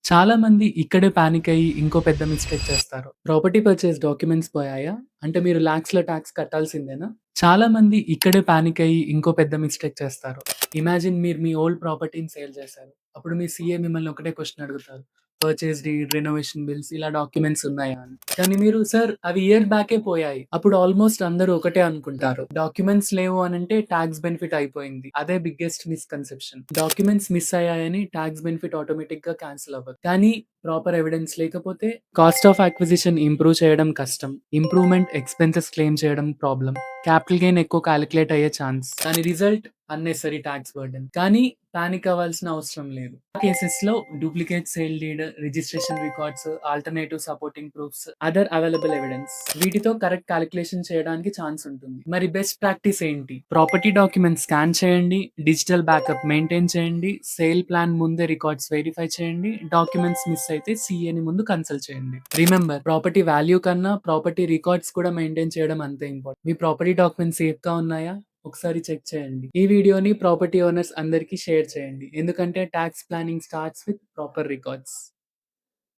చాలా మంది ఇక్కడే పానిక్ అయ్యి ఇంకో పెద్ద మిస్టేక్ చేస్తారు. ప్రాపర్టీ పర్చేస్ డాక్యుమెంట్స్ పోయాయా? అంటే మీరు లాక్స్‌లో టాక్స్ కట్టాల్సిందేనా? చాలా మంది ఇక్కడే పానిక్ అయ్యి ఇంకో పెద్ద మిస్టేక్ చేస్తారు. ఇమాజిన్ మీరు మీ ఓల్డ్ ప్రాపర్టీని సేల్ చేశారు. అప్పుడు మీ సీఏ మిమ్మల్ని ఒకటే క్వెషన్ అడుగుతారు. పర్చేస్ డీడ్, రెనోవేషన్ బిల్స్ ఇలా డాక్యుమెంట్స్ ఉన్నాయా అని. కానీ మీరు సార్ అవి ఇయర్ బ్యాకే పోయాయి. అప్పుడు ఆల్‌మోస్ట్ అందరూ ఒకటే అనుకుంటారు. డాక్యుమెంట్స్ లేవు అనంటే టాక్స్ బెనిఫిట్ అయిపోయింది. అదే బిగ్గెస్ట్ మిస్‌కన్సెప్షన్. డాక్యుమెంట్స్ మిస్ అయ్యాయని టాక్స్ బెనిఫిట్ ఆటోమేటిక్‌గా క్యాన్సిల్ అవ్వదు. కానీ ప్రాపర్ ఎవిడెన్స్ లేకపోతే కాస్ట్ ఆఫ్ అక్విజిషన్ ఇంప్రూవ్ చేయడం కష్టం. ఇంప్రూవ్‌మెంట్ ఎక్స్‌పెన్సెస్ క్లెయిమ్ చేయడం ప్రాబ్లమ్. క్యాపిటల్ గెయిన్ ఎక్కువ కాలిక్యులేట్ అయ్యే ఛాన్స్. దాని రిజల్ట్ అన్నెసెసరీ టాక్స్ బర్డెన్. కానీ పానిక్ అవ్వాల్సిన అవసరం లేదు. కేసెస్‌లో duplicate sale deed, registration records, alternative supporting proofs, other available evidence వీటితో కరెక్ట్ కాలిక్యులేషన్ చేయడానికి ఛాన్స్ ఉంటుంది. మరి బెస్ట్ ప్రాక్టీస్ ఏంటి? ప్రాపర్టీ డాక్యుమెంట్స్ స్కాన్ చేయండి, డిజిటల్ బ్యాకప్ మెయింటైన్ చేయండి, సేల్ ప్లాన్ ముందే రికార్డ్స్ వెరిఫై చేయండి, డాక్యుమెంట్స్ మిస్ అయితే సీఏని ముందు కన్సల్ట్ చేయండి. రిమెంబర్ ప్రాపర్టీ వాల్యూ కన్నా ప్రాపర్టీ రికార్డ్స్ కూడా మెయింటైన్ చేయడం అంతే ఇంపార్టెంట్. మీ ప్రాపర్టీ డాక్యుమెంట్స్ సేఫ్‌గా ఉన్నాయా? ఒకసారి చెక్ చేయండి. ఈ వీడియోని ప్రాపర్టీ ఓనర్స్ అందరికీ షేర్ చేయండి. ఎందుకంటే talks planning starts with proper records.